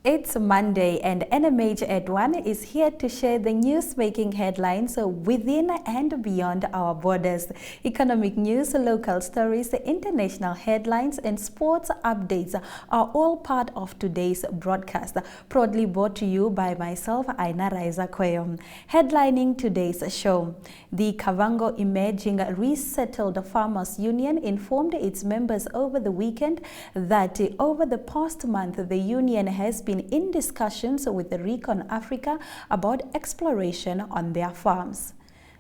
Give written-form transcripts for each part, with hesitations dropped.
It's Monday and NMH at 1 is here to share the news-making headlines within and beyond our borders. Economic news, local stories, international headlines and sports updates are all part of today's broadcast, proudly brought to you by myself, Aina Raiza Kweyom. Headlining today's show, the Kavango Emerging Resettled Farmers Union informed its members over the weekend that over the past month the union has been in discussions with Recon Africa about exploration on their farms.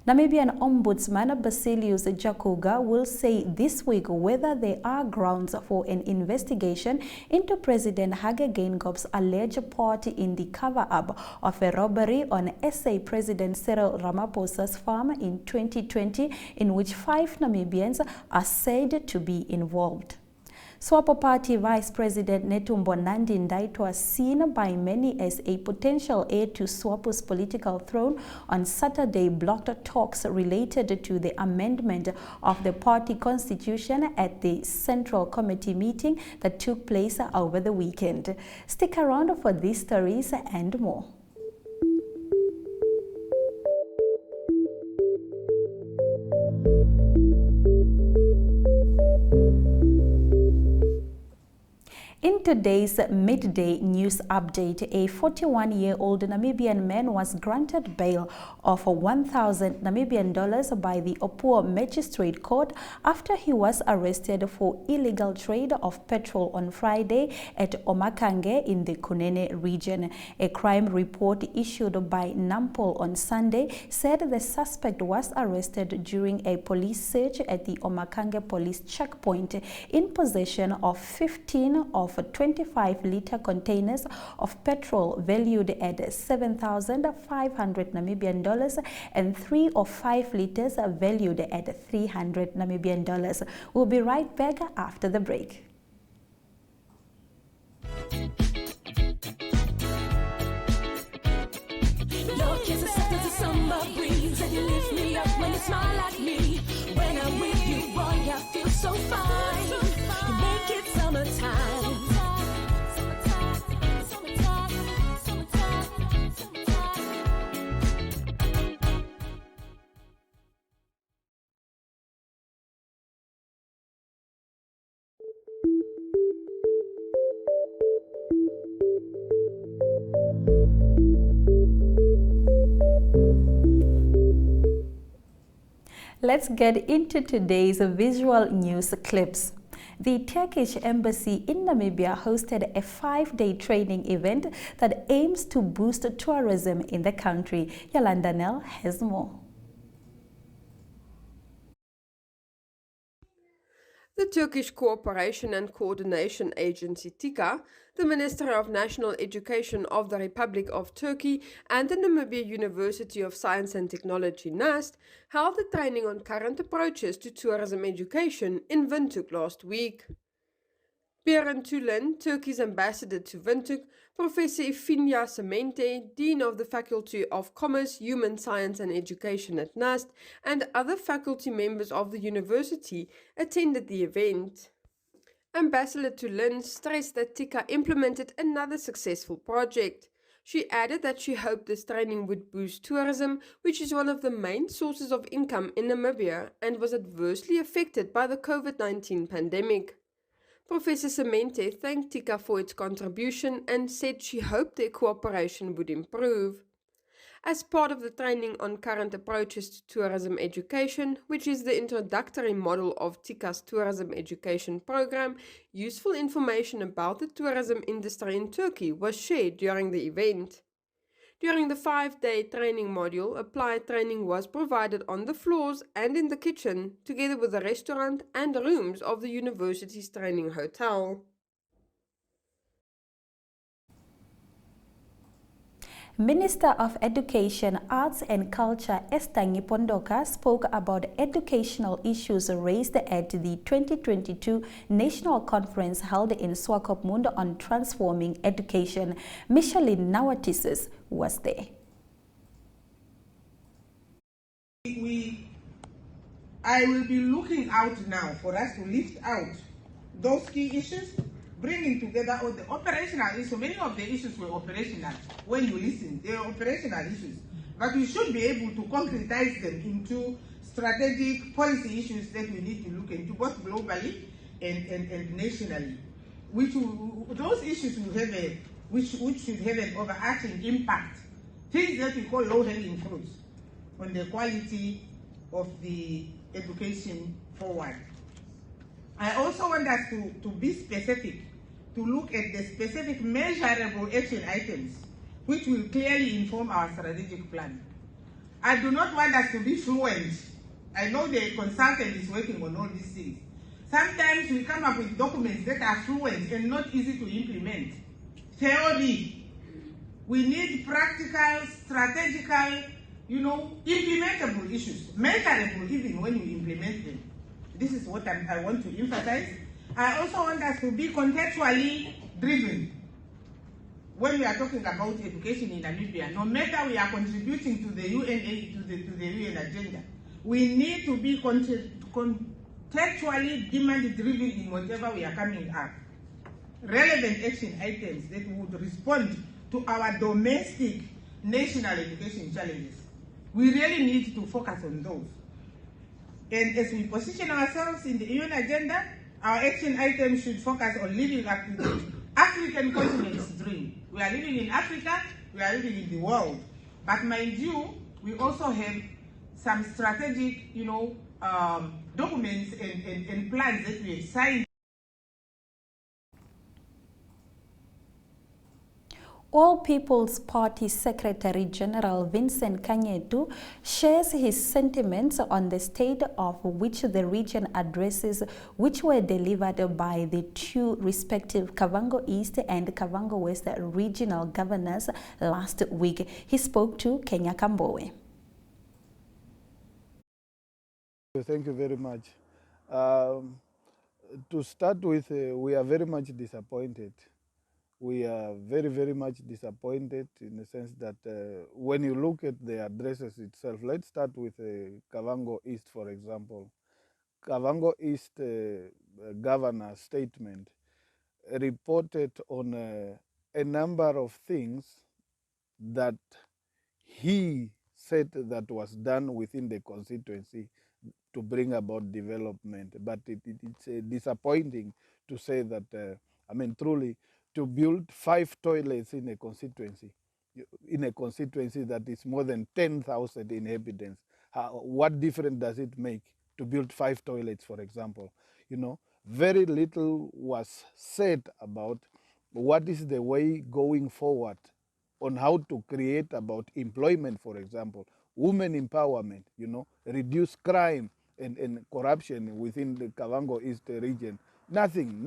Namibian Ombudsman Basilius Jakuga will say this week whether there are grounds for an investigation into President Hage Geingobb's alleged part in the cover-up of a robbery on SA President Cyril Ramaphosa's farm in 2020, in which 5 Namibians are said to be involved. SWAPO Party Vice President Netumbo Nandi-Ndaitwah was seen by many as a potential heir to SWAPO's political throne on Saturday blocked talks related to the amendment of the party constitution at the Central Committee meeting that took place over the weekend. Stick around for these stories and more. In today's midday news update, a 41-year-old Namibian man was granted bail of 1,000 Namibian dollars by the Opuo Magistrate Court after he was arrested for illegal trade of petrol on Friday at Omakange in the Kunene region. A crime report issued by Nampol on Sunday said the suspect was arrested during a police search at the Omakange police checkpoint in possession of 15 of 25-liter containers of petrol valued at 7,500 Namibian dollars and 3 of 5 liters valued at 300 Namibian dollars. We'll be right back after the break. Your kiss is soft as a summer breeze, and you lift me up when you smile at me. When I'm with you, boy, I feel so fine. You make it summertime. Let's get into today's visual news clips. The Turkish embassy in Namibia hosted a 5-day training event that aims to boost tourism in the country. Yolanda Nell has more. The Turkish Cooperation and Coordination Agency TICA, the Minister of National Education of the Republic of Turkey and the Namibia University of Science and Technology NAST held a training on current approaches to tourism education in Windhoek last week. Beren Tulen, Turkey's ambassador to Windhoek, Professor Ifinya Semente, Dean of the Faculty of Commerce, Human Science and Education at NAST, and other faculty members of the university attended the event. Ambassador Tulen stressed that TICA implemented another successful project. She added that she hoped this training would boost tourism, which is one of the main sources of income in Namibia and was adversely affected by the COVID-19 pandemic. Professor Semente thanked TICA for its contribution and said she hoped their cooperation would improve. As part of the training on current approaches to tourism education, which is the introductory model of TICA's tourism education program, useful information about the tourism industry in Turkey was shared during the event. During the 5-day training module, applied training was provided on the floors and in the kitchen, together with the restaurant and rooms of the university's training hotel. Minister of Education, Arts and Culture Esther Ngipondoka spoke about educational issues raised at the 2022 National Conference held in Swakopmund on transforming education. Micheline Nawatises was there. I will be looking out now for us to lift out those key issues bringing together all the operational issues. Many of the issues were operational. When you listen, they are operational issues. But we should be able to concretize them into strategic policy issues that we need to look into, both globally and nationally. Those issues will have which should have an overarching impact. Things that we call low-hanging fruits on the quality of the education forward. I also want us to be specific, to look at the specific measurable action items which will clearly inform our strategic plan. I do not want us to be fluent. I know the consultant is working on all these things. Sometimes we come up with documents that are fluent and not easy to implement. Theory. We need practical, strategical, implementable issues, measurable even when we implement them. This is what I want to emphasize. I also want us to be contextually driven. When we are talking about education in Namibia, no matter we are contributing to the UN, to the UN agenda, we need to be contextually demand-driven in whatever we are coming up. Relevant action items that would respond to our domestic national education challenges. We really need to focus on those. And as we position ourselves in the UN agenda, our action items should focus on living up to the African continent's dream. We are living in Africa, we are living in the world. But mind you, we also have some strategic, documents and plans that we have signed. All People's Party Secretary General Vincent Kanyetu shares his sentiments on the state of which the region addresses, which were delivered by the two respective Kavango East and Kavango West regional governors last week. He spoke to Kenya Kambowe. Thank you very much. To start with, we are very much disappointed. We are very, very much disappointed in the sense that when you look at the addresses itself, let's start with Kavango East, for example. Kavango East governor's statement reported on a number of things that he said that was done within the constituency to bring about development. But it's disappointing to say that, truly, to build 5 toilets in a constituency that is more than 10,000 inhabitants. What difference does it make to build 5 toilets, for example? Very little was said about what is the way going forward on how to create about employment, for example, women empowerment, reduce crime and corruption within the Kavango East region. Nothing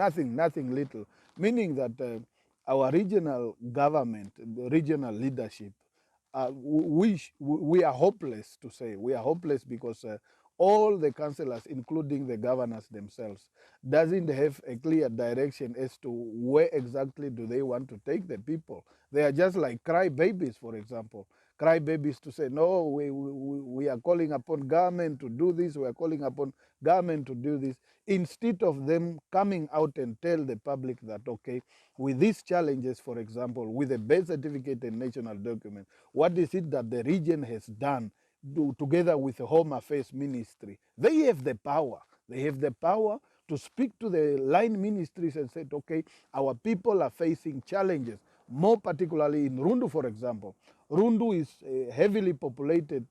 little. Meaning that our regional government, the regional leadership, we are hopeless to say. We are hopeless because all the councillors, including the governors themselves, doesn't have a clear direction as to where exactly do they want to take the people. They are just like cry babies, for example. Cry babies to say, no, we are calling upon government to do this, we are calling upon government to do this, instead of them coming out and tell the public that, okay, with these challenges, for example, with the birth certificate and national document, what is it that the region has done together with the Home Affairs Ministry? They have the power. They have the power to speak to the line ministries and say, okay, our people are facing challenges, more particularly in Rundu, for example. Rundu is a heavily populated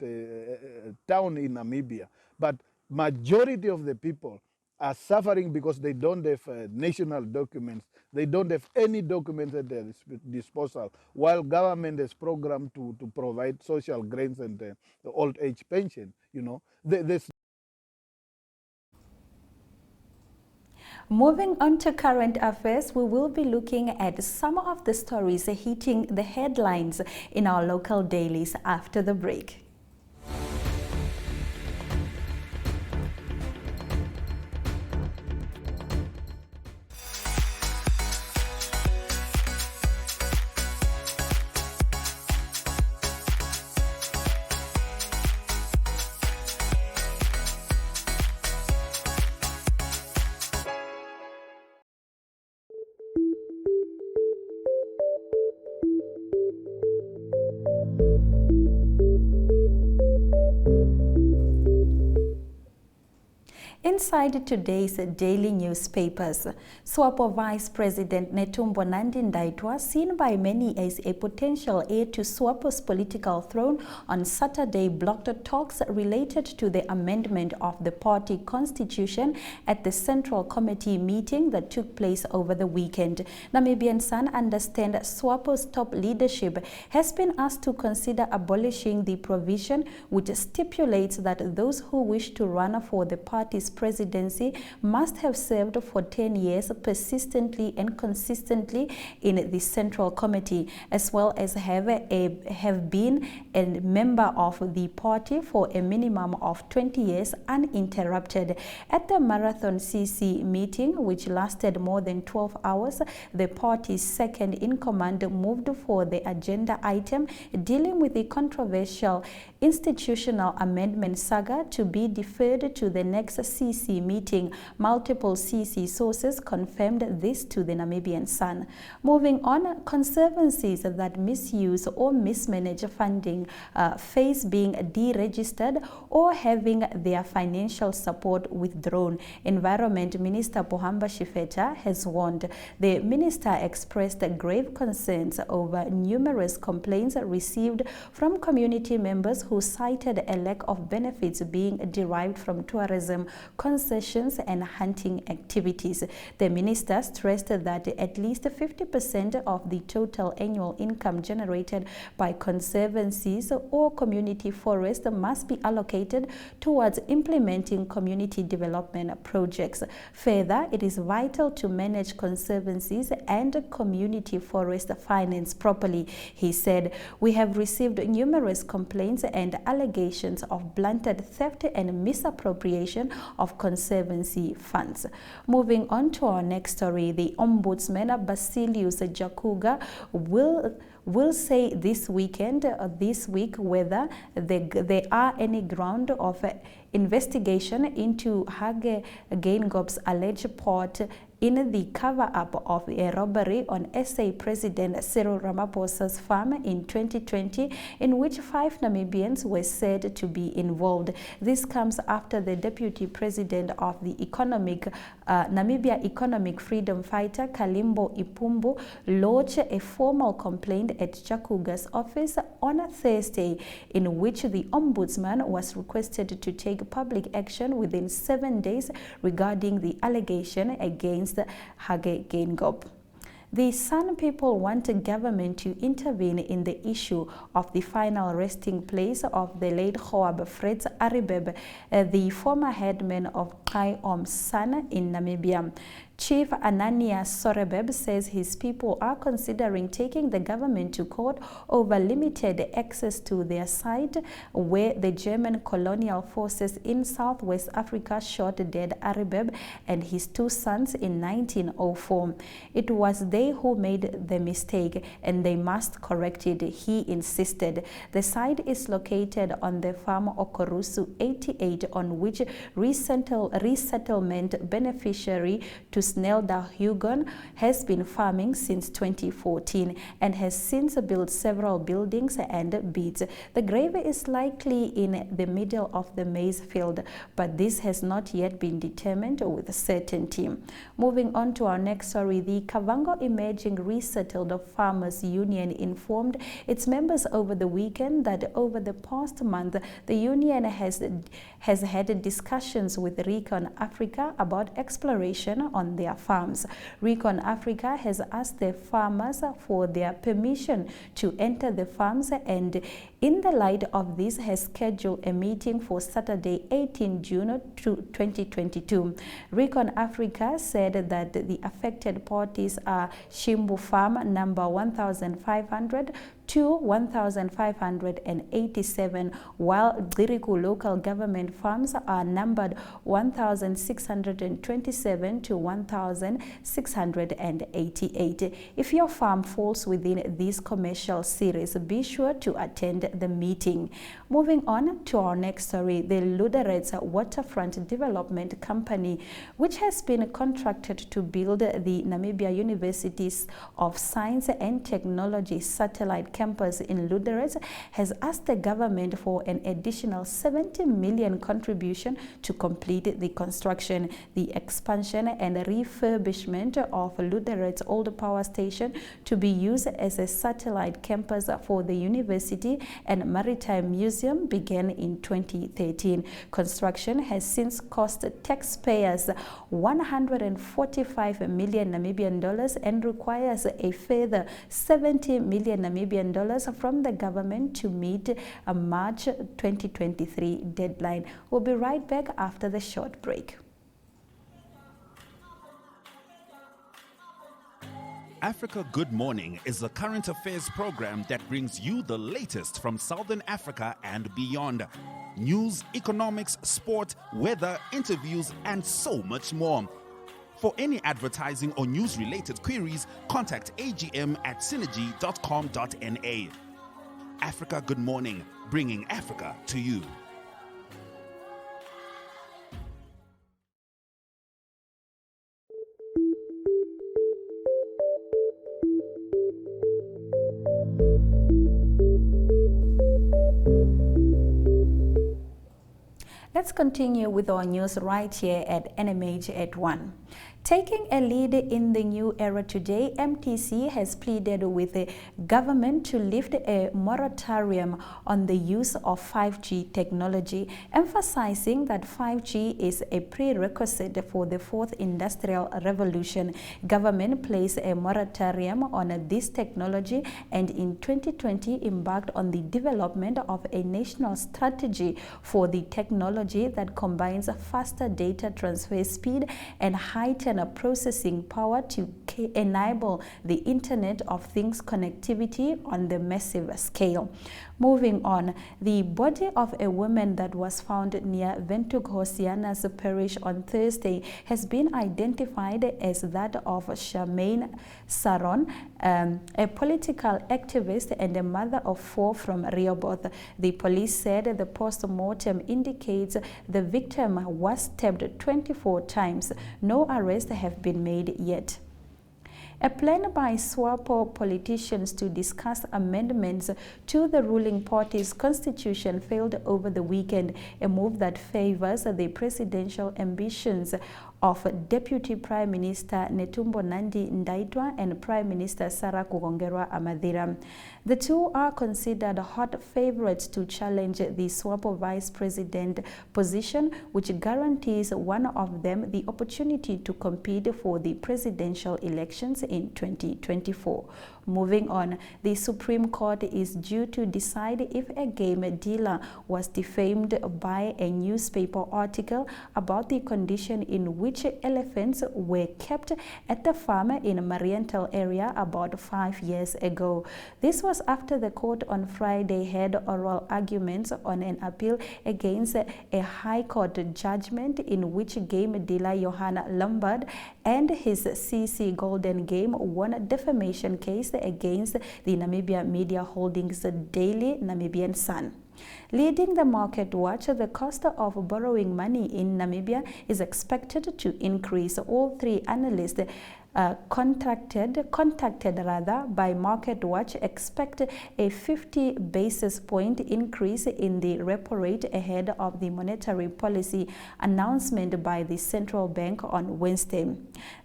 town in Namibia, but majority of the people are suffering because they don't have national documents. They don't have any documents at their disposal, while government has programmed to provide social grants and the old age pension. There's Moving on to current affairs, we will be looking at some of the stories hitting the headlines in our local dailies after the break. Inside today's daily newspapers, SWAPO Vice President Netumbo Nandi-Ndaitwah, seen by many as a potential heir to SWAPO's political throne, on Saturday blocked talks related to the amendment of the party constitution at the Central Committee meeting that took place over the weekend. Namibian Sun understand SWAPO's top leadership has been asked to consider abolishing the provision which stipulates that those who wish to run for the party's presidency must have served for 10 years persistently and consistently in the Central Committee, as well as have been a member of the party for a minimum of 20 years uninterrupted. At the Marathon CC meeting, which lasted more than 12 hours, the party's second in command moved for the agenda item dealing with the controversial institutional amendment saga to be deferred to the next CC meeting. Multiple CC sources confirmed this to the Namibian Sun. Moving on, conservancies that misuse or mismanage funding face being deregistered or having their financial support withdrawn. Environment Minister Pohamba Shifeta has warned. The minister expressed grave concerns over numerous complaints received from community members who cited a lack of benefits being derived from tourism, concessions and hunting activities. The minister stressed that at least 50% of the total annual income generated by conservancies or community forests must be allocated towards implementing community development projects. Further, it is vital to manage conservancies and community forest finance properly. He said, "We have received numerous complaints and allegations of blunted theft and misappropriation of conservancy funds." Moving on to our next story, the Ombudsman Basilius Jakuga will say this week whether there are any ground of investigation into Hage Geingob's alleged part in the cover-up of a robbery on SA President Cyril Ramaphosa's farm in 2020, in which 5 Namibians were said to be involved. This comes after the Deputy President of the Namibia Economic Freedom Fighter, Kalimbo Ipumbu, lodged a formal complaint at Jakuga's office on Thursday, in which the Ombudsman was requested to take public action within 7 days regarding the allegation against Hage Geingob. The San people want the government to intervene in the issue of the final resting place of the late Joab Fritz Aribeb, the former headman of Kaiom San in Namibia. Chief Anania Sorebeb says his people are considering taking the government to court over limited access to their site where the German colonial forces in Southwest Africa shot dead Aribeb and his 2 sons in 1904. It was they who made the mistake and they must correct it, he insisted. The site is located on the farm Okorusu 88, on which resettlement beneficiary to Snelda Hugon has been farming since 2014 and has since built several buildings and beads. The grave is likely in the middle of the maize field, but this has not yet been determined with certainty. Moving on to our next story, the Kavango Emerging Resettled Farmers Union informed its members over the weekend that over the past month, the union has had discussions with Recon Africa about exploration on their farms. Recon Africa has asked the farmers for their permission to enter the farms, and in the light of this has scheduled a meeting for Saturday 18 June 2022. Recon Africa said that the affected parties are Shimbu Farm number 1500 to 1587, while Giriku local government farms are numbered 1627 to 1688. If your farm falls within this commercial series, be sure to attend the meeting. Moving on to our next story, the Luderets Waterfront Development Company, which has been contracted to build the Namibia Universities of Science and Technology satellite campus in Lüderitz has asked the government for an additional 70 million contribution to complete the construction, the expansion and refurbishment of Lüderitz Old Power Station to be used as a satellite campus for the University and Maritime Museum began in 2013. Construction has since cost taxpayers 145 million Namibian dollars and requires a further 70 million Namibian dollars from the government to meet a March 2023 deadline. We'll be right back after the short break. Africa Good Morning is a current affairs program that brings you the latest from Southern Africa and beyond. News, economics, sport, weather, interviews, and so much more. For any advertising or news-related queries, contact agm at synergy.com.na. Africa Good Morning, bringing Africa to you. Let's continue with our news right here at NMH at 1. Taking a lead in the new era today, MTC has pleaded with the government to lift a moratorium on the use of 5G technology, emphasizing that 5G is a prerequisite for the fourth industrial revolution. Government placed a moratorium on this technology and in 2020 embarked on the development of a national strategy for the technology that combines faster data transfer speed and heightened processing power to enable the Internet of Things connectivity on the massive scale. Moving on, the body of a woman that was found near Ventughosiana's parish on Thursday has been identified as that of Charmaine Saron, a political activist and a mother of 4 from Rehoboth. The police said the post-mortem indicates the victim was stabbed 24 times. No arrests have been made yet. A plan by SWAPO politicians to discuss amendments to the ruling party's constitution failed over the weekend, a move that favors the presidential ambitions of Deputy Prime Minister Netumbo Nandi Ndaitwah and Prime Minister Sarah Kugongerwa Amadira. The two are considered hot favorites to challenge the SWAPO vice president position, which guarantees one of them the opportunity to compete for the presidential elections in 2024. Moving on, the Supreme Court is due to decide if a game dealer was defamed by a newspaper article about the condition in which elephants were kept at the farm in a Mariental area about 5 years ago. This was after the court on Friday had oral arguments on an appeal against a High Court judgment in which game dealer Johanna Lombard and his CC Golden Game won a defamation case against the Namibia Media Holdings daily Namibian Sun. Leading the market watch, the cost of borrowing money in Namibia is expected to increase. All three analysts contacted by Market Watch expect a 50 basis point increase in the repo rate ahead of the monetary policy announcement by the central bank on Wednesday.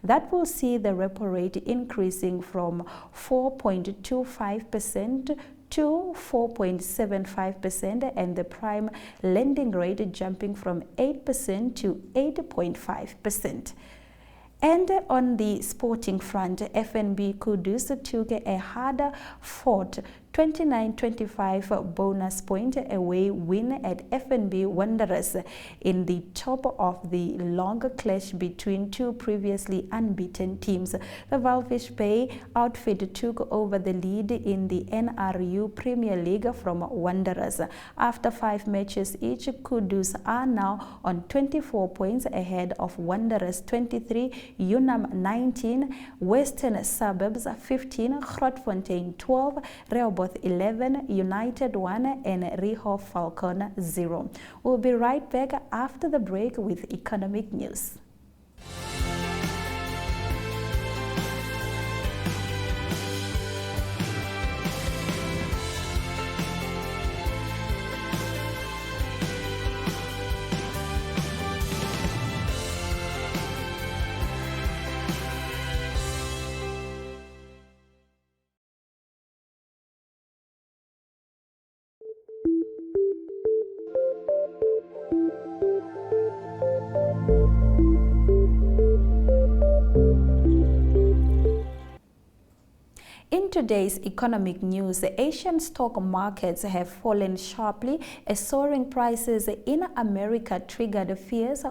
That will see the repo rate increasing from 4.25% to 4.75% and the prime lending rate jumping from 8% to 8.5%. And on the sporting front, FNB Kudus took a harder fought 29-25 bonus point away win at FNB Wanderers in the top of the long clash between two previously unbeaten teams. The Walvis Bay outfit took over the lead in the NRU Premier League from Wanderers. After 5 matches each, Kudus are now on 24 points ahead of Wanderers 23, Unam 19, Western Suburbs 15, Grootfontein 12, Rehoboth 11, United 1 and Riho Falcon 0. We'll be right back after the break with economic news. In today's economic news, the Asian stock markets have fallen sharply as soaring prices in America triggered fears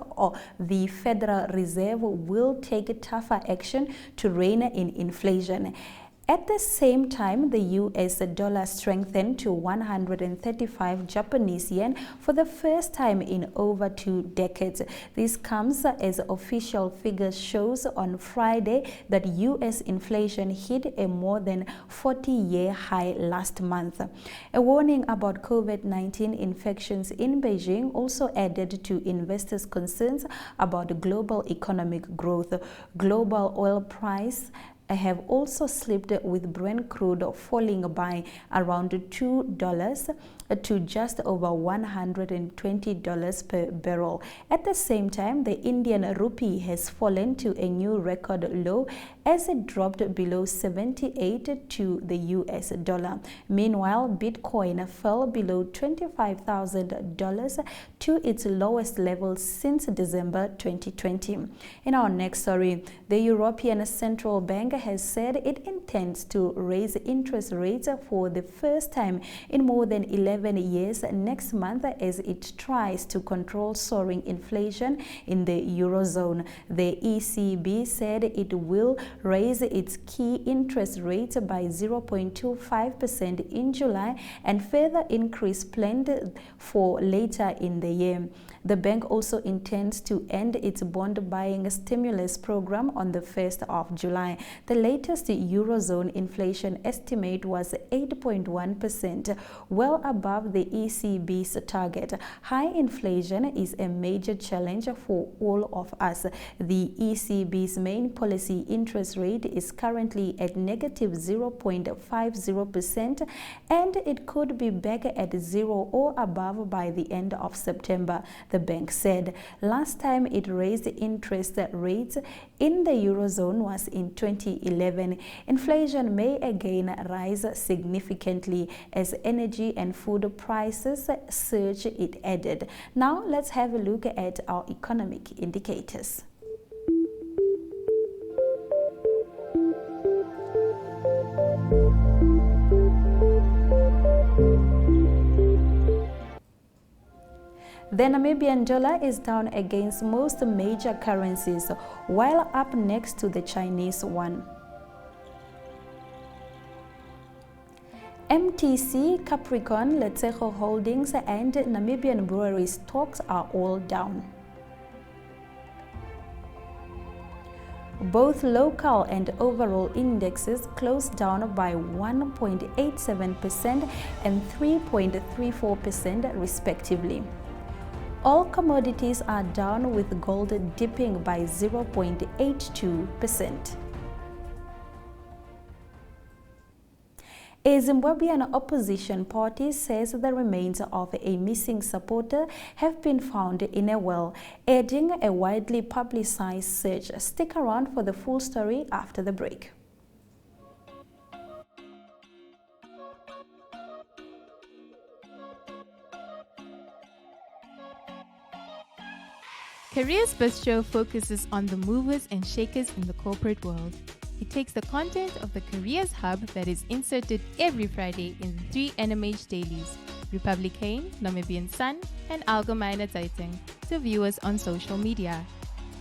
the Federal Reserve will take tougher action to rein in inflation. At the same time, the US dollar strengthened to 135 Japanese yen for the first time in over 2 decades. This comes as official figures shows on Friday that US inflation hit a more than 40-year high last month. A warning about COVID-19 infections in Beijing also added to investors' concerns about global economic growth. Global oil price have also slipped, with Brent crude falling by around $2 to just over $120 per barrel. At the same time, the Indian rupee has fallen to a new record low as it dropped below 78 to the US dollar. Meanwhile, Bitcoin fell below $25,000 to its lowest level since December 2020. In our next story, the European Central Bank has said it intends to raise interest rates for the first time in more than 11 years next month as it tries to control soaring inflation in the Eurozone. The ECB said it will raise its key interest rate by 0.25% in July and further increase planned for later in the year. The bank also intends to end its bond buying stimulus program on the 1st of July. The latest Eurozone inflation estimate was 8.1%, well above the ECB's target. High inflation is a major challenge for all of us. The ECB's main policy interest rate is currently at negative 0.50%, and it could be back at zero or above by the end of September, the bank said. Last time it raised interest rates in the Eurozone was in 2011. Inflation may again rise significantly as energy and food prices surge, it added. Now let's have a look at our economic indicators. The Namibian dollar is down against most major currencies, while up next to the Chinese yuan. MTC, Capricorn, Letshego Holdings and Namibian Brewery stocks are all down. Both local and overall indexes closed down by 1.87% and 3.34% respectively. All commodities are down, with gold dipping by 0.82%. A Zimbabwean opposition party says the remains of a missing supporter have been found in a well, adding a widely publicized search. Stick around for the full story after the break. Careers Bistro focuses on the movers and shakers in the corporate world. It takes the content of the Careers Hub that is inserted every Friday in the 3 NMH dailies, Republikane, Namibian Sun, and Algemeine Zeitung, to viewers on social media.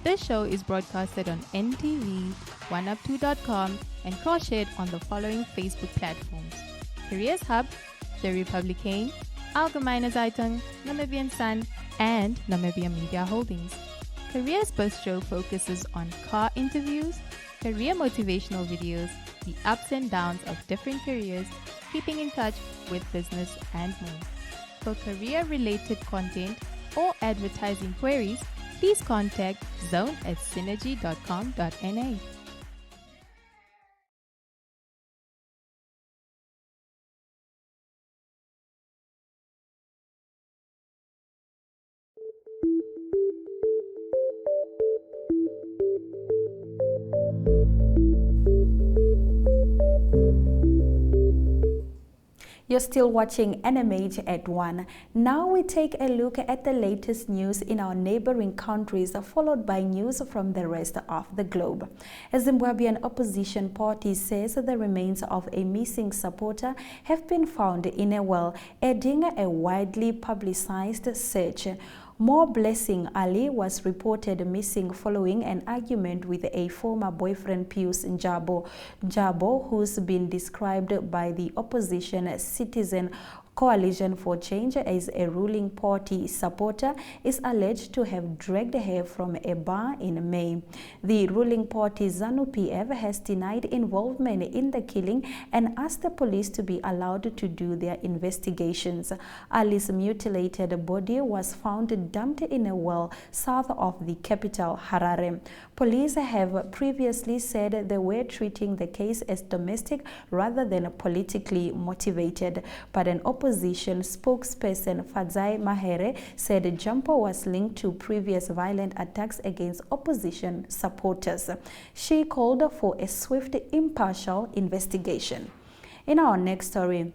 This show is broadcasted on NTV, oneup2.com, and cross-shared on the following Facebook platforms: Careers Hub, the Republikane, Algemeine Zeitung, Namibian Sun, and Namibia Media Holdings. Careers Bistro focuses on car interviews, career motivational videos, the ups and downs of different careers, keeping in touch with business and more. For career-related content or advertising queries, please contact zone@synergy.com.na. You're still watching NMH at 1. Now we take a look at the latest news in our neighboring countries, followed by news from the rest of the globe. A Zimbabwean opposition party says the remains of a missing supporter have been found in a well, adding a widely publicized search. More Blessing Ali was reported missing following an argument with a former boyfriend, Pius Njabo, who's been described by the opposition Citizen Coalition for Change as a ruling party supporter, is alleged to have dragged her from a bar in May. The ruling party ZANU-PF has denied involvement in the killing and asked the police to be allowed to do their investigations. Ali's mutilated body was found dumped in a well south of the capital, Harare. Police have previously said they were treating the case as domestic rather than politically motivated, but an opposition spokesperson, Fadzai Mahere, said Jampo was linked to previous violent attacks against opposition supporters. She called for a swift, impartial investigation. In our next story,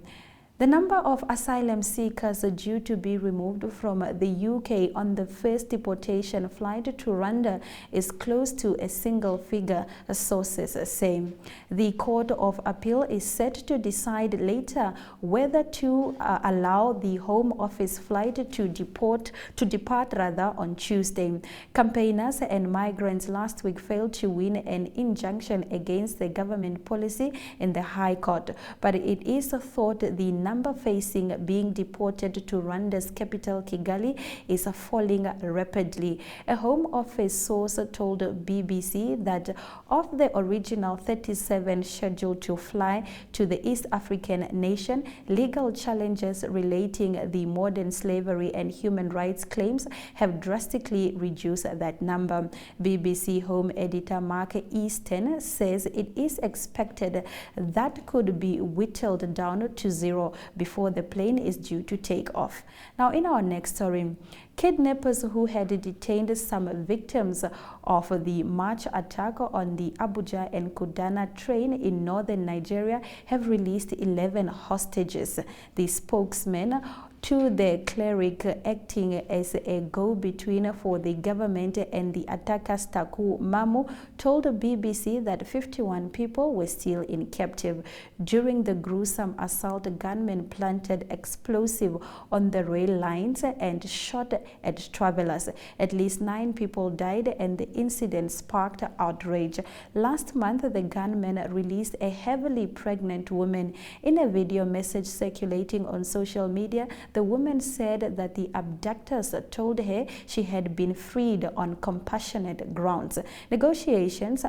the number of asylum seekers due to be removed from the UK on the first deportation flight to Rwanda is close to a single figure, sources say. The Court of Appeal is set to decide later whether to allow the Home Office flight to depart on Tuesday. Campaigners and migrants last week failed to win an injunction against the government policy in the High Court, but it is thought the number facing being deported to Rwanda's capital, Kigali, is falling rapidly. A Home Office source told BBC that of the original 37 scheduled to fly to the East African nation, legal challenges relating the modern slavery and human rights claims have drastically reduced that number. BBC Home editor Mark Easton says it is expected that could be whittled down to zero before the plane is due to take off. Now, in our next story, kidnappers who had detained some victims of the March attack on the Abuja and Kudana train in northern Nigeria have released 11 hostages. The spokesman to the cleric acting as a go-between for the government and the attackers, Taku Mamu, told BBC that 51 people were still in captive. During the gruesome assault, gunmen planted explosive on the rail lines and shot at travelers. At least 9 people died and the incident sparked outrage. Last month, the gunmen released a heavily pregnant woman. In a video message circulating on social media, the woman said that the abductors told her she had been freed on compassionate grounds. Negotiations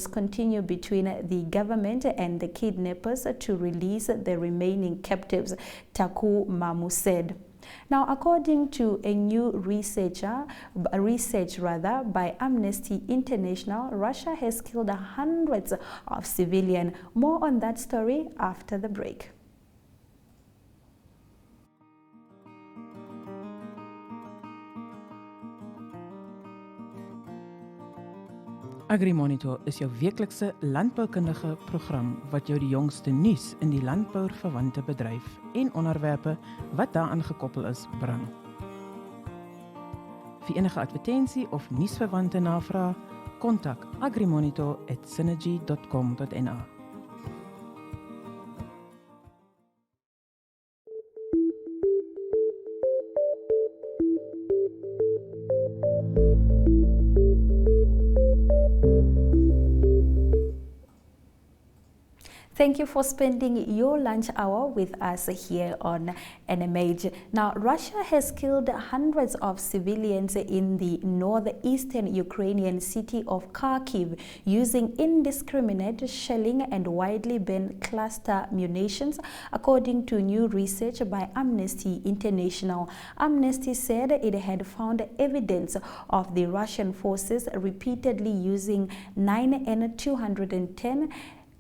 continue between the government and the kidnappers to release the remaining captives, Taku Mamu said. Now, according to a new research by Amnesty International, Russia has killed hundreds of civilians. More on that story after the break. AgriMonitor is jou weeklikse landboukundige program wat jou die jongste nuus in die landbouverwante bedryf en onderwerpe wat daaraan gekoppel is bring. Vir enige advertensie of nuusverwante navrae, kontak agrimonitor@synergy.com.na. Thank you for spending your lunch hour with us here on NMH. Now, Russia has killed hundreds of civilians in the northeastern Ukrainian city of Kharkiv using indiscriminate shelling and widely banned cluster munitions, according to new research by Amnesty International. Amnesty said it had found evidence of the Russian forces repeatedly using 9N210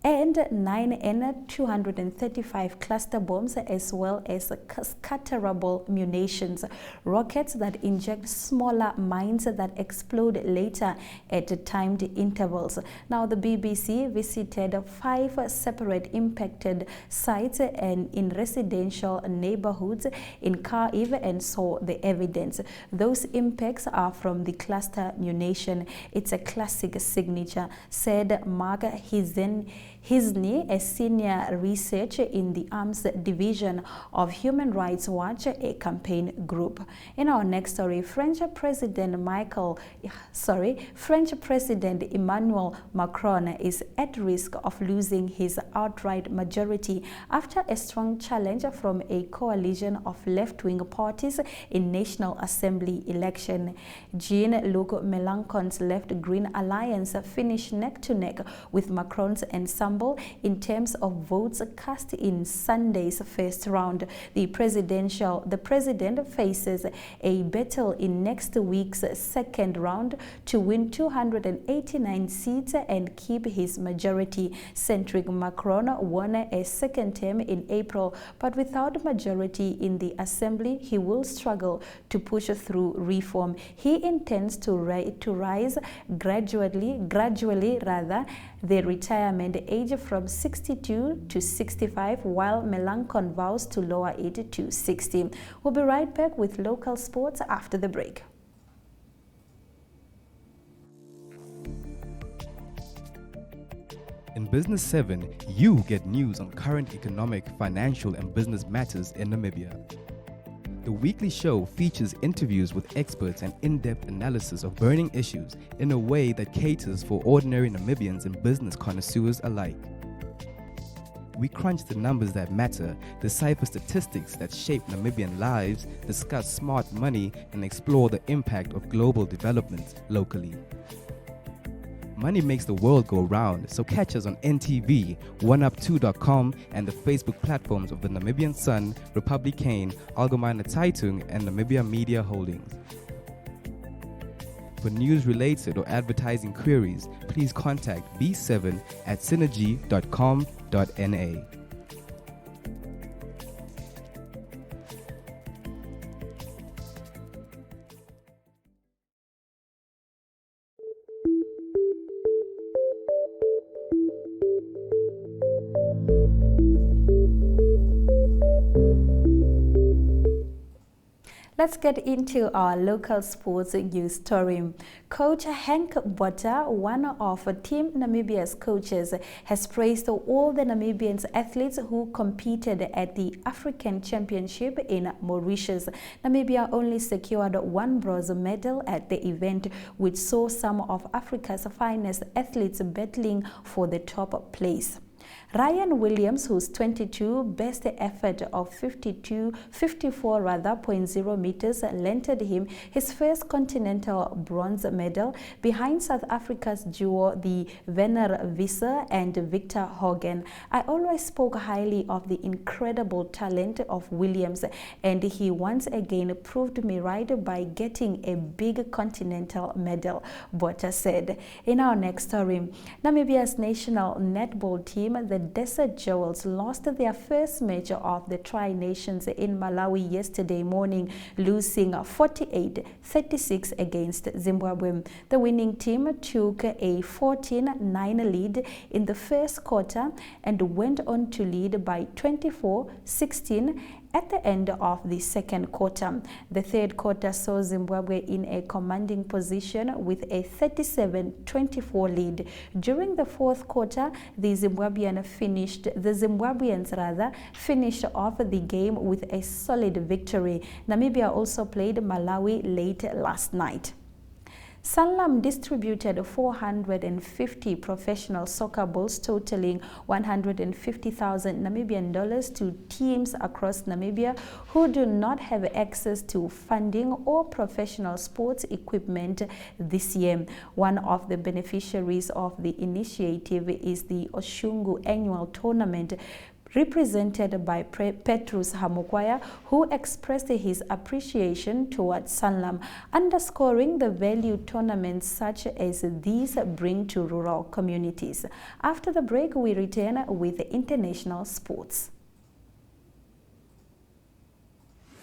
and 9 N235 cluster bombs, as well as scatterable munitions, rockets that inject smaller mines that explode later at timed intervals. Now, the BBC visited 5 separate impacted sites and in residential neighborhoods in Kharkiv and saw the evidence. Those impacts are from the cluster munition. It's a classic signature, said Mark Hisney, a senior researcher in the Arms Division of Human Rights Watch, a campaign group. In our next story, French President Emmanuel Macron is at risk of losing his outright majority after a strong challenge from a coalition of left-wing parties in National Assembly election. Jean-Luc Mélenchon's Left Green Alliance finished neck-to-neck with Macron's ensemble in terms of votes cast in Sunday's first round. The president faces a battle in next week's second round to win 289 seats and keep his majority. Centric Macron won a second term in April, but without majority in the assembly, he will struggle to push through reform. He intends to rise gradually the retirement age from 62 to 65, while Mélenchon vows to lower it to 60. We'll be right back with local sports after the break. In Business 7, you get news on current economic, financial, and business matters in Namibia. The weekly show features interviews with experts and in-depth analysis of burning issues in a way that caters for ordinary Namibians and business connoisseurs alike. We crunch the numbers that matter, decipher statistics that shape Namibian lives, discuss smart money, and explore the impact of global development locally. Money makes the world go round, so catch us on NTV, oneup2.com, and the Facebook platforms of the Namibian Sun, Republikane, Algemeine Zeitung, and Namibia Media Holdings. For news-related or advertising queries, please contact B7 at synergy.com.na. Let's get into our local sports news story. Coach Henk Botha, one of Team Namibia's coaches, has praised all the Namibian athletes who competed at the African Championship in Mauritius. Namibia only secured 1 bronze medal at the event, which saw some of Africa's finest athletes battling for the top place. Ryan Williams, whose 22 best effort of 54.0 meters landed him his first continental bronze medal behind South Africa's duo, the Werner Visser and Victor Hogan. I always spoke highly of the incredible talent of Williams, and he once again proved me right by getting a big continental medal, Botha said. In our next story, Namibia's national netball team, the Desert Jewels, lost their first match of the Tri-Nations in Malawi yesterday morning, losing 48-36 against Zimbabwe. The winning team took a 14-9 lead in the first quarter and went on to lead by 24-16 at the end of the second quarter. The third quarter saw Zimbabwe in a commanding position with a 37-24 lead. During the fourth quarter, the Zimbabweans finished off the game with a solid victory. Namibia also played Malawi late last night. Sanlam distributed 450 professional soccer balls totaling 150,000 Namibian dollars to teams across Namibia who do not have access to funding or professional sports equipment this year. One of the beneficiaries of the initiative is the Oshungu annual tournament, represented by Petrus Hamukwaya, who expressed his appreciation towards Sanlam, underscoring the value tournaments such as these bring to rural communities. After the break, we return with international sports.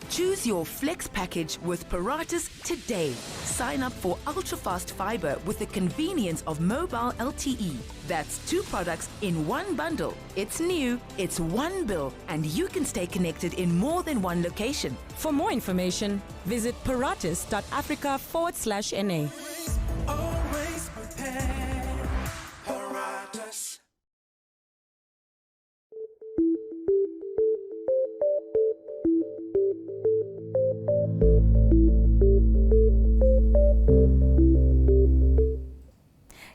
Choose your flex package with Paratus today. Sign up for ultra-fast fiber with the convenience of mobile LTE. That's 2 products in one bundle. It's new, it's one bill, and you can stay connected in more than one location. For more information, visit paratus.africa/NA. Always prepared. Paratus.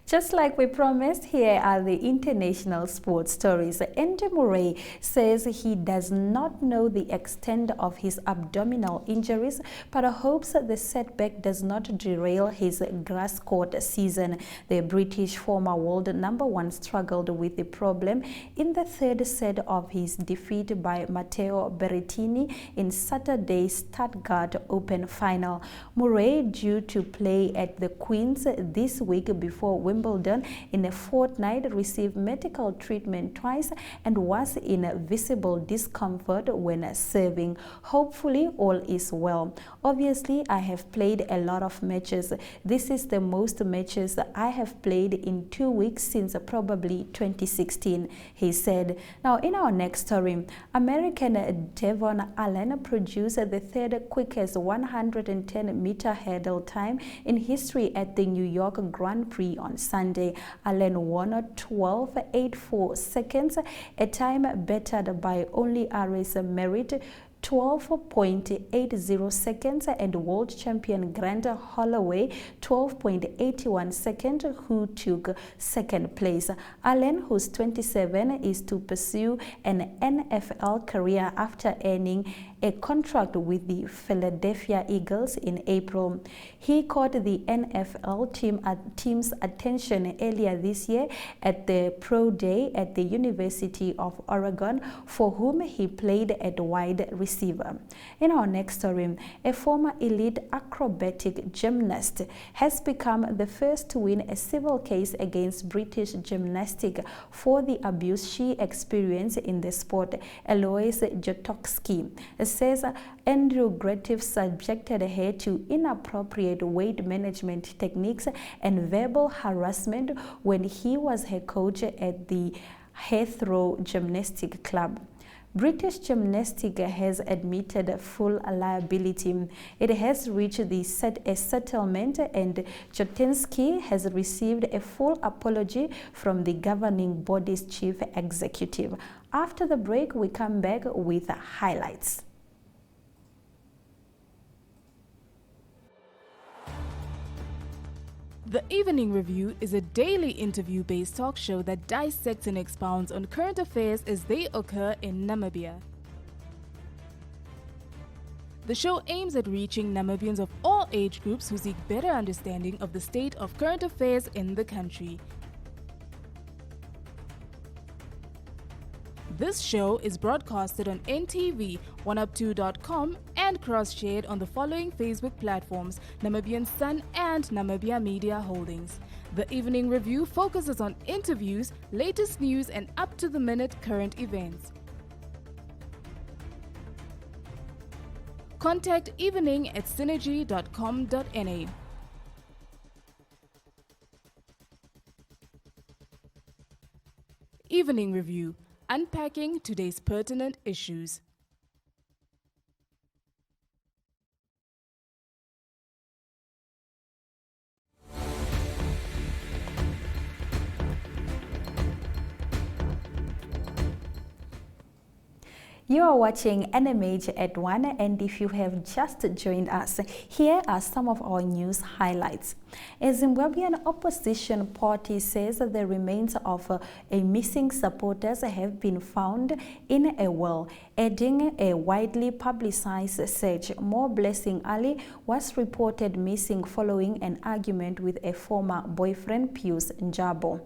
Just like we promised, here are the international sports stories. Andy Murray says he does not know the extent of his abdominal injuries, but hopes the setback does not derail his grass court season. The British former world #1 struggled with the problem in the third set of his defeat by Matteo Berrettini in Saturday's Stuttgart Open final. Murray, due to play at the Queen's this week before Wimbledon in a fortnight, received medical treatment twice and was in visible discomfort when serving. Hopefully all is well. Obviously, I have played a lot of matches. This is the most matches I have played in 2 weeks since probably 2016, he said. Now, in our next story, American Devon Allen produced the third quickest 110-meter hurdle time in history at the New York Grand Prix on Sunday. Allen won 12.84 seconds, a time bettered by only Aris Merritt 12.80 seconds and world champion Grant Holloway 12.81 seconds, who took second place. Allen, who's 27, is to pursue an NFL career after earning a contract with the Philadelphia Eagles in April. He caught the NFL team's attention earlier this year at the Pro Day at the University of Oregon, for whom he played at wide receiver. In our next story, a former elite acrobatic gymnast has become the first to win a civil case against British gymnastics for the abuse she experienced in the sport. Eloise Jotowski says Andrew Gretiff subjected her to inappropriate weight management techniques and verbal harassment when he was her coach at the Heathrow Gymnastic Club. British Gymnastics has admitted full liability. It has reached a settlement, and Jotowski has received a full apology from the governing body's chief executive. After the break, we come back with highlights. The Evening Review is a daily interview-based talk show that dissects and expounds on current affairs as they occur in Namibia. The show aims at reaching Namibians of all age groups who seek better understanding of the state of current affairs in the country. This show is broadcasted on NTV, 1up2.com, and cross-shared on the following Facebook platforms: Namibian Sun and Namibia Media Holdings. The Evening Review focuses on interviews, latest news, and up-to-the-minute current events. Contact evening at synergy.com.na. Evening Review, unpacking today's pertinent issues. You are watching NMH at 1, and if you have just joined us, here are some of our news highlights. A Zimbabwean opposition party says that the remains of a missing supporters have been found in a well, adding a widely publicized search. More Blessing Ali was reported missing following an argument with a former boyfriend, Pius Njabo.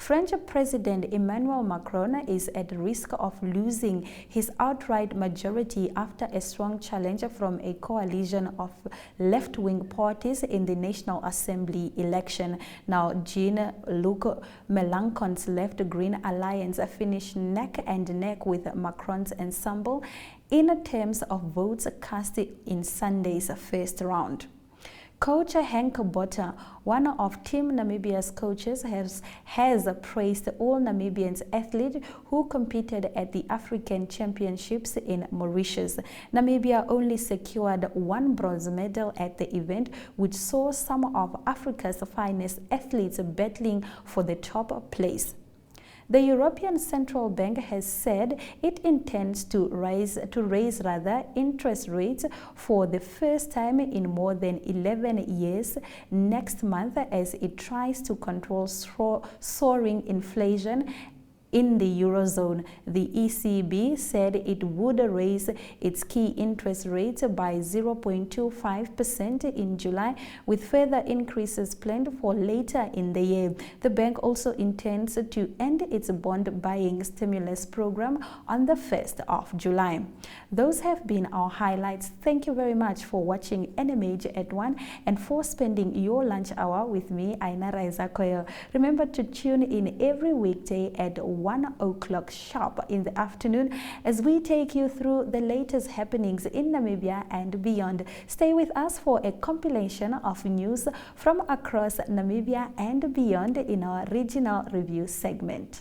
French President Emmanuel Macron is at risk of losing his outright majority after a strong challenge from a coalition of left-wing parties in the National Assembly election. Now, Jean-Luc Mélenchon's left-green alliance finished neck and neck with Macron's ensemble in terms of votes cast in Sunday's first round. Coach Henk Botter, one of Team Namibia's coaches, has praised all Namibian athletes who competed at the African Championships in Mauritius. Namibia only secured one bronze medal at the event, which saw some of Africa's finest athletes battling for the top place. The European Central Bank has said it intends to raise interest rates for the first time in more than 11 years next month as it tries to control soaring inflation in the Eurozone. The ECB said it would raise its key interest rate by 0.25% in July, with further increases planned for later in the year. The bank also intends to end its bond buying stimulus program on the 1st of July. Those have been our highlights. Thank you very much for watching NMH at 1 and for spending your lunch hour with me, Aina Raiza Koyo. Remember to tune in every weekday at 1 o'clock sharp in the afternoon as we take you through the latest happenings in Namibia and beyond. Stay with us for a compilation of news from across Namibia and beyond in our regional review segment.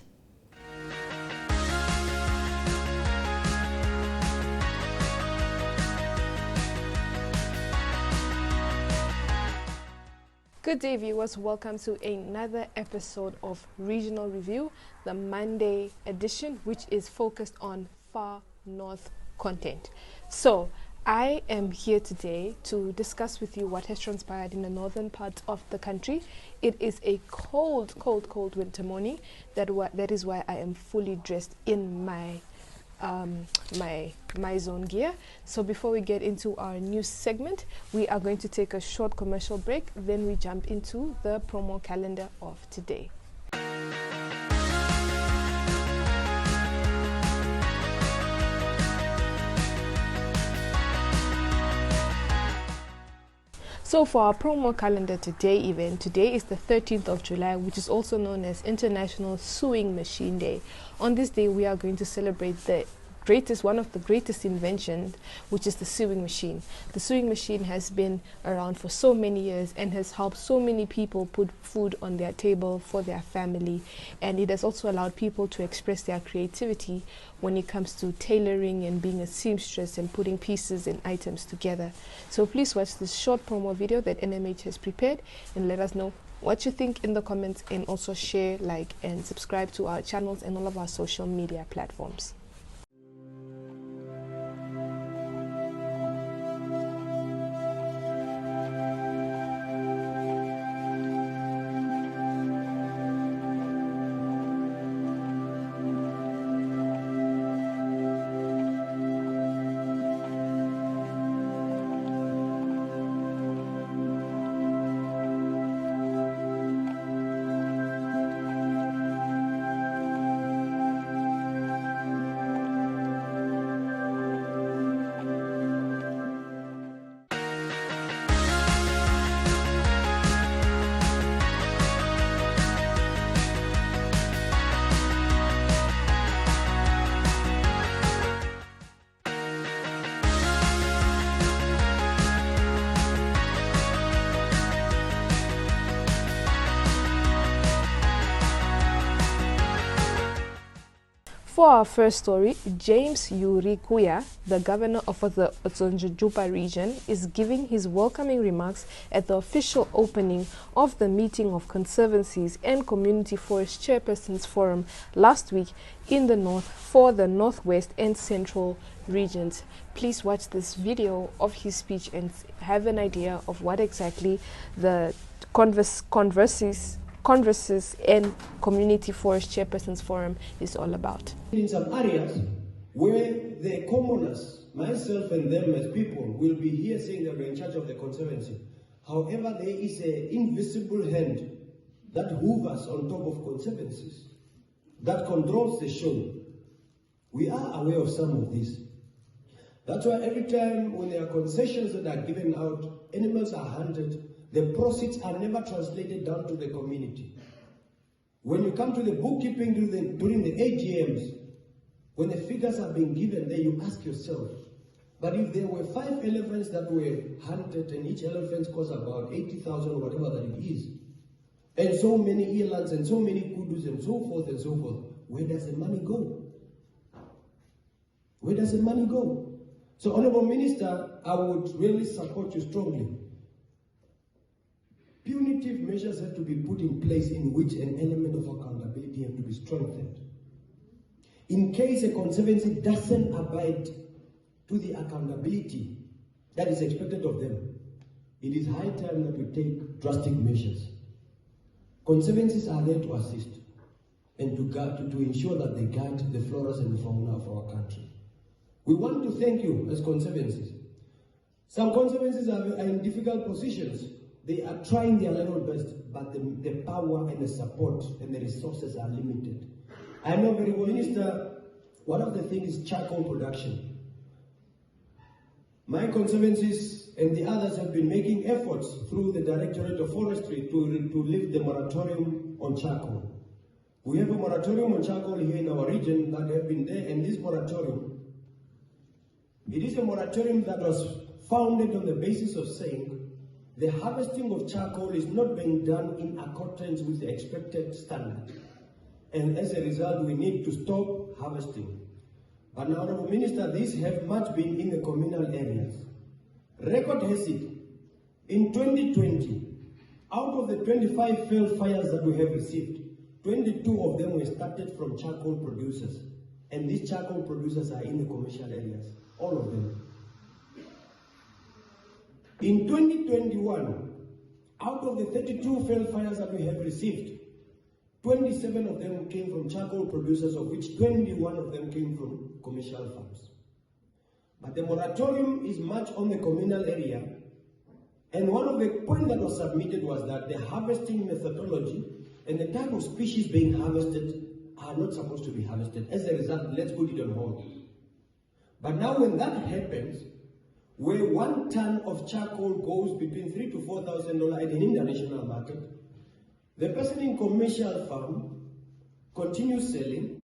Good day, viewers. Welcome to another episode of Regional Review, the Monday edition, which is focused on Far North content. So, I am here today to discuss with you what has transpired in the northern part of the country. It is a cold winter morning. That is why I am fully dressed in my zone gear. So before we get into our news segment, we are going to take a short commercial break, then we jump into the promo calendar of today. So for our promo calendar today event, today is the 13th of July, which is also known as International Sewing Machine Day. On this day, we are going to celebrate one of the greatest inventions, which is the sewing machine. The sewing machine has been around for so many years and has helped so many people put food on their table for their family, and it has also allowed people to express their creativity when it comes to tailoring and being a seamstress and putting pieces and items together. So please watch this short promo video that NMH has prepared and let us know what you think in the comments, and also share, like, and subscribe to our channels and all of our social media platforms. For our first story, James Yurikuya, the governor of the Otsonjujupa region, is giving his welcoming remarks at the official opening of the meeting of Conservancies and Community Forest Chairpersons Forum last week in the north for the Northwest and Central regions. Please watch this video of his speech and have an idea of what exactly the Converses and Community Forest Chairpersons Forum is all about. In some areas where the commoners, myself and them as people, will be here saying that we're in charge of the conservancy. However, there is an invisible hand that hovers on top of conservancies, that controls the show. We are aware of some of this. That's why every time when there are concessions that are given out, animals are hunted, the proceeds are never translated down to the community. When you come to the bookkeeping during the AGMs, when the figures are being given there, you ask yourself, but if there were 5 elephants that were hunted and each elephant costs about 80,000 or whatever that it is, and so many elands and so many kudus and so forth, where does the money go? Where does the money go? So, Honorable Minister, I would really support you strongly. Punitive measures have to be put in place in which an element of accountability have to be strengthened. In case a conservancy doesn't abide to the accountability that is expected of them, it is high time that we take drastic measures. Conservancies are there to assist and to ensure that they guide the flora and the fauna of our country. We want to thank you as conservancies. Some conservancies are in difficult positions. They are trying their level best, but the power and the support and the resources are limited. I know very well, Minister, one of the things is charcoal production. My conservancies and the others have been making efforts through the Directorate of Forestry to lift the moratorium on charcoal. We have a moratorium on charcoal here in our region that have been there, and this moratorium, it is a moratorium that was founded on the basis of saying the harvesting of charcoal is not being done in accordance with the expected standard. And as a result, we need to stop harvesting. But now, Honourable Minister, these have much been in the communal areas. Record has it, in 2020, out of the 25 failed fires that we have received, 22 of them were started from charcoal producers. And these charcoal producers are in the commercial areas, all of them. In 2021, out of the 32 failed fires that we have received, 27 of them came from charcoal producers, of which 21 of them came from commercial farms. But the moratorium is much on the communal area, and one of the points that was submitted was that the harvesting methodology and the type of species being harvested are not supposed to be harvested. As a result, let's put it on hold. But now when that happens, where 1 ton of charcoal goes between $3,000 to $4,000 at an international market, the person in commercial farm continues selling.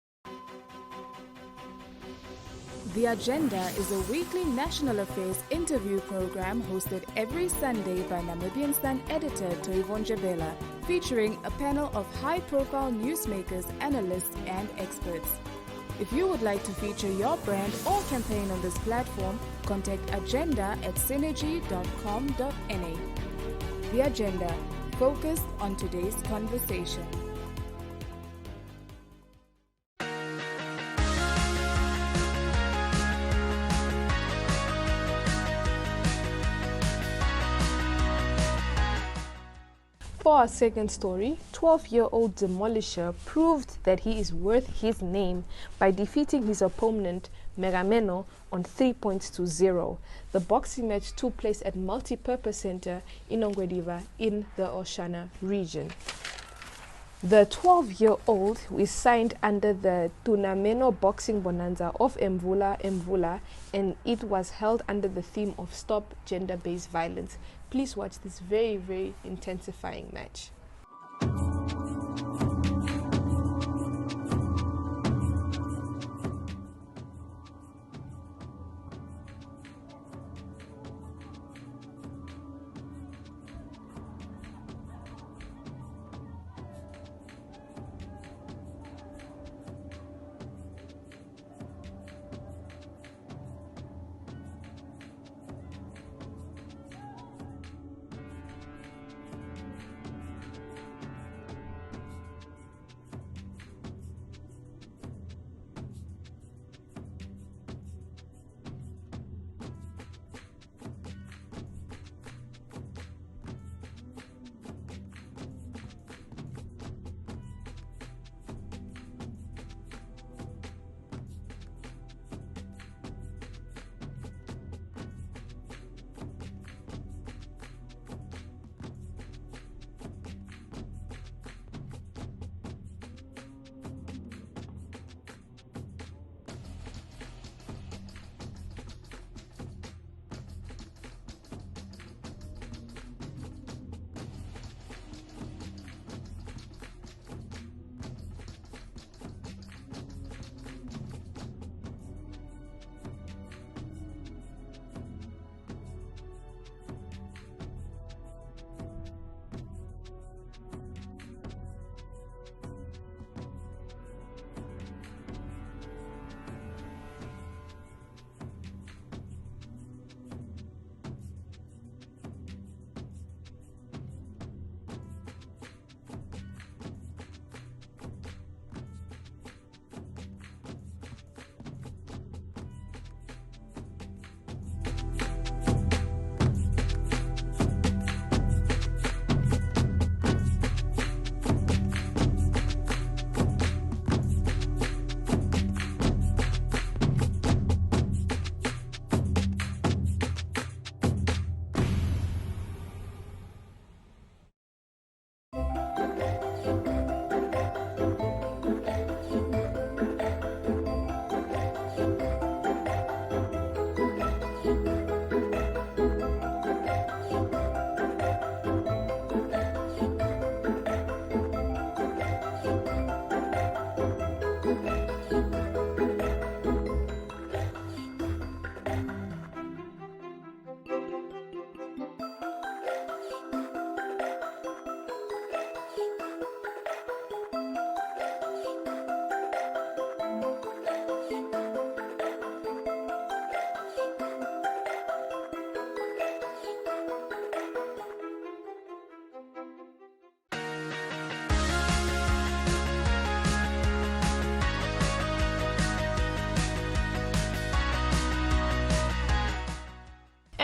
The Agenda is a weekly national affairs interview program hosted every Sunday by Namibian Sun editor Toyvon Jabela, featuring a panel of high-profile newsmakers, analysts, and experts. If you would like to feature your brand or campaign on this platform, contact agenda@synergy.com.na. The Agenda, focused on today's conversation. For our second story, 12-year-old demolisher proved that he is worth his name by defeating his opponent Megameno on 3 points to 0. The boxing match took place at Multipurpose Center in Ongwediva in the Oshana region. The 12-year-old is signed under the Tunameno Boxing Bonanza of Mvula, and it was held under the theme of Stop Gender-Based Violence. Please watch this very, very intensifying match.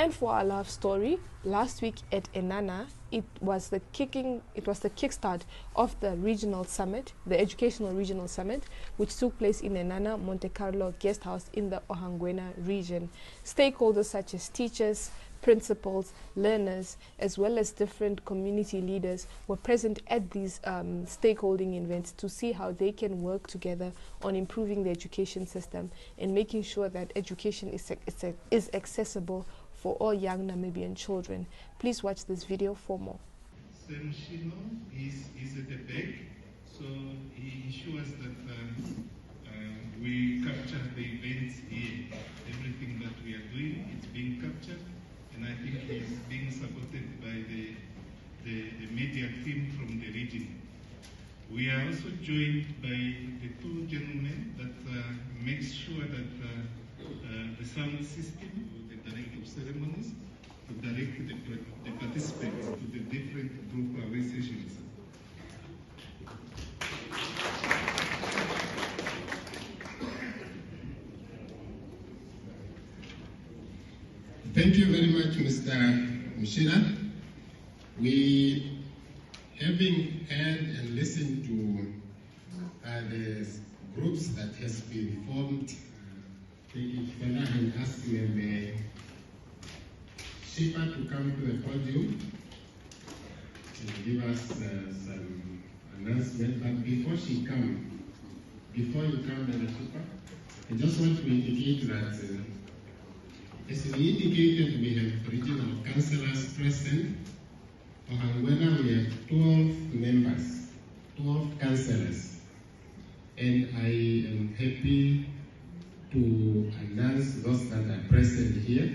And for our love story, last week at Enana, it was the kickstart of the regional summit, the educational regional summit, which took place in Enana Monte Carlo guest house in the Ohangwena region. Stakeholders such as teachers, principals, learners, as well as different community leaders were present at these stakeholding events to see how they can work together on improving the education system and making sure that education is accessible for all young Namibian children. Please watch this video for more. Sam Shino is at the back, so he ensures that we capture the events here. Everything that we are doing, it's being captured. And I think he's being supported by the media team from the region. We are also joined by the two gentlemen that make sure that the sound system, the director of ceremonies, to direct the participants to the different group sessions. Thank you very much, Mr. Mshira. We, having heard and listened to the groups that has been formed, and asking Shipa to come to the podium and give us some announcement. But before you come, Shipa, I just want to indicate that as we indicated, we have regional councillors present. For Ohangwena, we have 12 members, 12 councillors. And I am happy to announce those that are present here.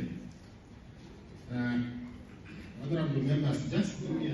Honorable members, just give me a